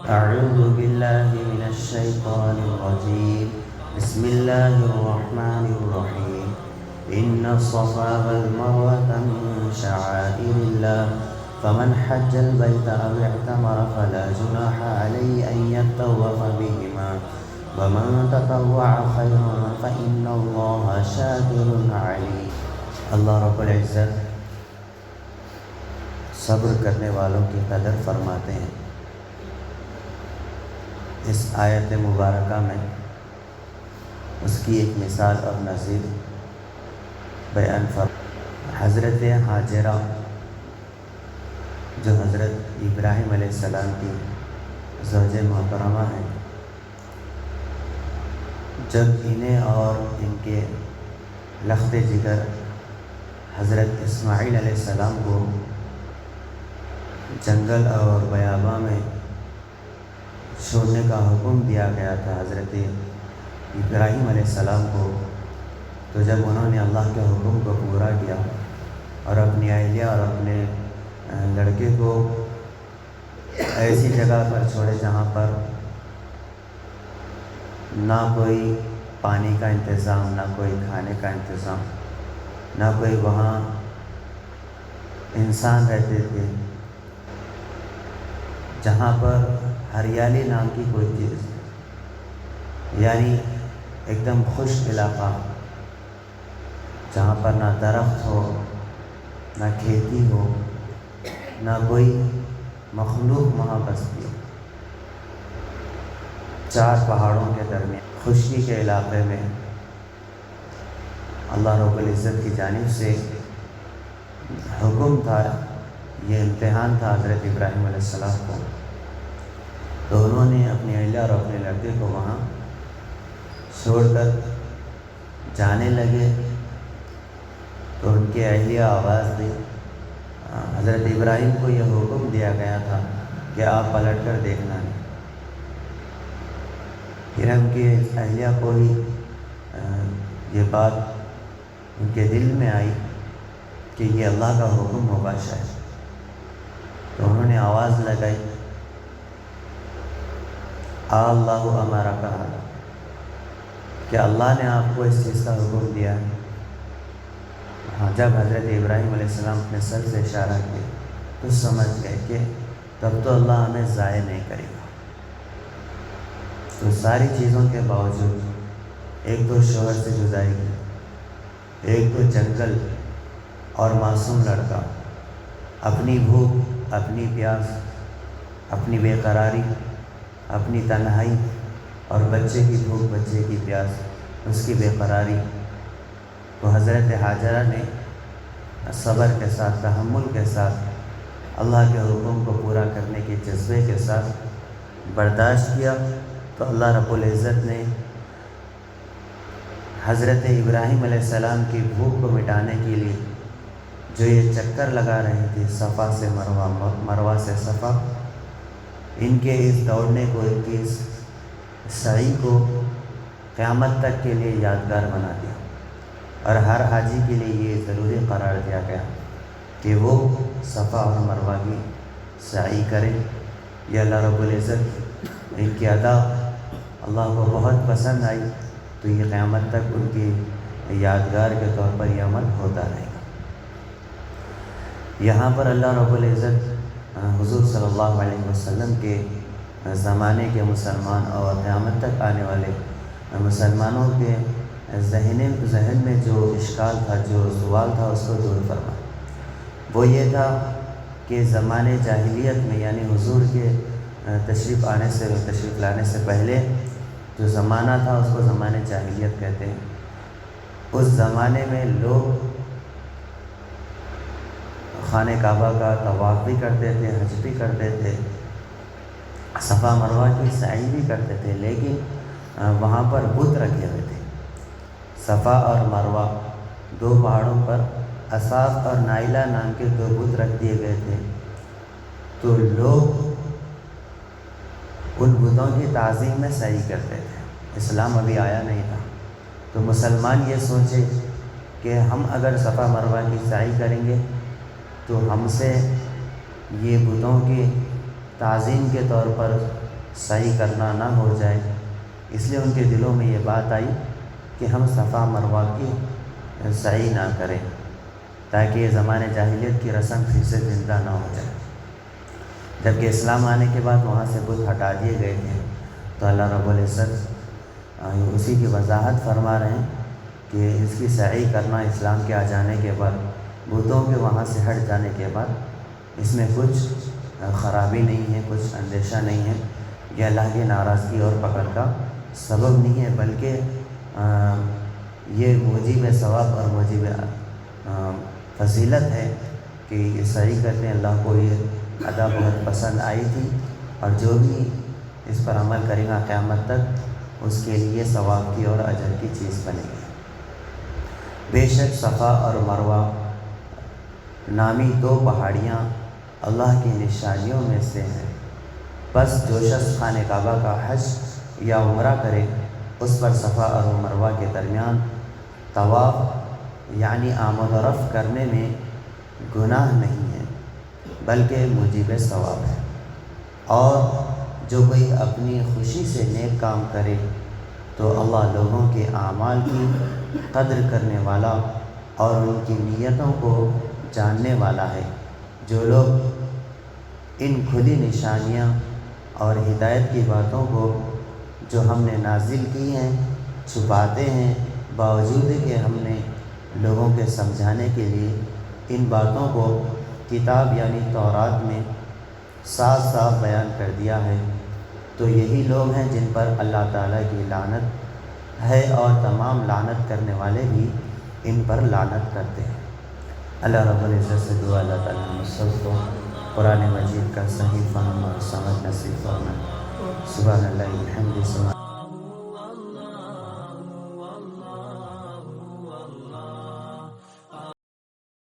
أعوذ بالله من الشيطان الرجيم. بسم الله الرحمن الرحيم. إن الصفا والمروة من شعائر الله فمن حج البيت أو اعتمر فلا جناح عليه أن يطوف بهما ومن تطوع خيرا فإن الله شاكر عليم. اللہ رب العزت صبر کرنے والوں کی قدر فرماتے ہیں. اس آیت مبارکہ میں اس کی ایک مثال اور نظیر بیان حضرت ہاجرہ جو حضرت ابراہیم علیہ السلام کی زوجہ محترمہ ہیں، جب انہیں اور ان کے لخت جگر حضرت اسماعیل علیہ السلام کو جنگل اور بیاباں میں چھوڑنے کا حکم دیا گیا تھا حضرت ابراہیم علیہ السلام کو، تو جب انہوں نے اللہ کے حکم کو پورا کیا اور اپنی اہلیہ اور اپنے لڑکے کو ایسی جگہ پر چھوڑے جہاں پر نہ کوئی پانی کا انتظام، نہ کوئی کھانے کا انتظام، نہ کوئی وہاں انسان رہتے تھے، جہاں پر ہریالی نام کی کوئی چیز، یعنی ایک دم خشک علاقہ، جہاں پر نہ درخت ہو، نہ کھیتی ہو، نہ کوئی مخلوق وہاں بستی ہو، چار پہاڑوں کے درمیان خشکی کے علاقے میں اللہ رب العزت کی جانب سے حکم تھا، یہ امتحان تھا حضرت ابراہیم علیہ السلام کو. تو انہوں نے اپنی اہلیہ اور اپنے لڑکے کو وہاں چھوڑ کر جانے لگے، تو ان کی اہلیہ آواز دی. حضرت ابراہیم کو یہ حکم دیا گیا تھا کہ آپ پلٹ کر دیکھنا نہیں. پھر ان کی اہلیہ کو ہی یہ بات ان کے دل میں آئی کہ یہ اللہ کا حکم ہوگا شاید، تو انہوں نے آواز لگائی، اللہ ہمارا کہا، کہ اللہ نے آپ کو اس چیز کا حکم دیا ہے. ہاں، جب حضرت ابراہیم علیہ السلام اپنے سر سے اشارہ کیا تو سمجھ گئے کہ تب تو اللہ ہمیں ضائع نہیں کرے گا. تو ساری چیزوں کے باوجود ایک تو شوہر سے جدائی، ایک تو جنگل اور معصوم لڑکا، اپنی بھوک، اپنی پیاس، اپنی بے قراری، اپنی تنہائی، اور بچے کی بھوک، بچے کی پیاس، اس کی بے قراری کو حضرت ہاجرہ نے صبر کے ساتھ، تحمل کے ساتھ، اللہ کے حکم کو پورا کرنے کے جذبے کے ساتھ برداشت کیا. تو اللہ رب العزت نے حضرت ابراہیم علیہ السلام کی بھوک کو مٹانے کے لیے جو یہ چکر لگا رہے تھے صفا سے مروہ، مروہ سے صفا، ان کے اس دوڑنے کو، ان کی اس سعی کو قیامت تک کے لیے یادگار بنا دیا. اور ہر حاجی کے لیے یہ ضروری قرار دیا گیا کہ وہ صفا اور مروہ کی سعی کرے. یہ اللہ رب العزت ان کی ادا اللہ کو بہت پسند آئی، تو یہ قیامت تک ان کی یادگار کے طور پر یہ عمل ہوتا رہے گا. یہاں پر اللہ رب العزت حضور صلی اللہ علیہ وسلم کے زمانے کے مسلمان اور قیامت تک آنے والے مسلمانوں کے ذہن میں جو اشکال تھا، جو سوال تھا، اس کو دور فرمایا. وہ یہ تھا کہ زمانے جاہلیت میں، یعنی حضور کے تشریف لانے سے پہلے جو زمانہ تھا اس کو زمانے جاہلیت کہتے ہیں. اس زمانے میں لوگ خانہ کعبہ کا طواف بھی کرتے تھے، حج بھی کرتے تھے، صفا مروہ کی سعی بھی کرتے تھے، لیکن وہاں پر بت رکھے ہوئے تھے. صفا اور مروہ دو پہاڑوں پر اصاف اور نائلہ نام کے دو بت رکھ دیے گئے تھے. تو لوگ ان بتوں کی تعظیم میں سعی کرتے تھے. اسلام ابھی آیا نہیں تھا، تو مسلمان یہ سوچے کہ ہم اگر صفا مروہ کی سعی کریں گے تو ہم سے یہ بتوں کے تعظیم کے طور پر سعی کرنا نہ ہو جائے، اس لیے ان کے دلوں میں یہ بات آئی کہ ہم صفا مروہ کی سعی نہ کریں، تاکہ یہ زمانے جاہلیت کی رسم پھر سے زندہ نہ ہو جائے۔ جبکہ اسلام آنے کے بعد وہاں سے بت ہٹا دیے گئے تھے، تو اللہ رب العزت اسی کی وضاحت فرما رہے ہیں کہ اس کی سعی کرنا اسلام کے آ جانے کے بعد، بتوں کے وہاں سے ہٹ جانے کے بعد، اس میں کچھ خرابی نہیں ہے، کچھ اندیشہ نہیں ہے، یہ اللہ کی ناراضگی اور پکڑ کا سبب نہیں ہے، بلکہ یہ موجب ثواب اور موجب فضیلت ہے کہ یہ سعی کرتے ہیں۔ اللہ کو یہ ادا بہت پسند آئی تھی، اور جو بھی اس پر عمل کرے گا قیامت تک اس کے لیے ثواب کی اور اجر کی چیز بنے گی۔ بے شک صفا اور مروہ نامی دو پہاڑیاں اللہ کی نشانیوں میں سے ہیں، بس جو شخص خانہ کعبہ کا حج یا عمرہ کرے اس پر صفا اور مروہ کے درمیان طواف یعنی آمد و رفت کرنے میں گناہ نہیں ہے، بلکہ موجب ثواب ہے۔ اور جو کوئی اپنی خوشی سے نیک کام کرے تو اللہ لوگوں کے اعمال کی قدر کرنے والا اور ان کی نیتوں کو جاننے والا ہے۔ جو لوگ ان کھلی نشانیاں اور ہدایت کی باتوں کو جو ہم نے نازل کی ہیں چھپاتے ہیں، باوجود کہ ہم نے لوگوں کے سمجھانے کے لیے ان باتوں کو کتاب یعنی تورات میں صاف صاف بیان کر دیا ہے، تو یہی لوگ ہیں جن پر اللہ تعالیٰ کی لعنت ہے، اور تمام لعنت کرنے والے بھی ان پر لعنت کرتے ہیں۔ اللہ رب العزت سے دعا اللہ تعالیٰ ہم سب کو قرآن مجید کا صحیح فہم اور سمجھ نصیب فرمائے۔ سبحان اللہ الحمد للہ۔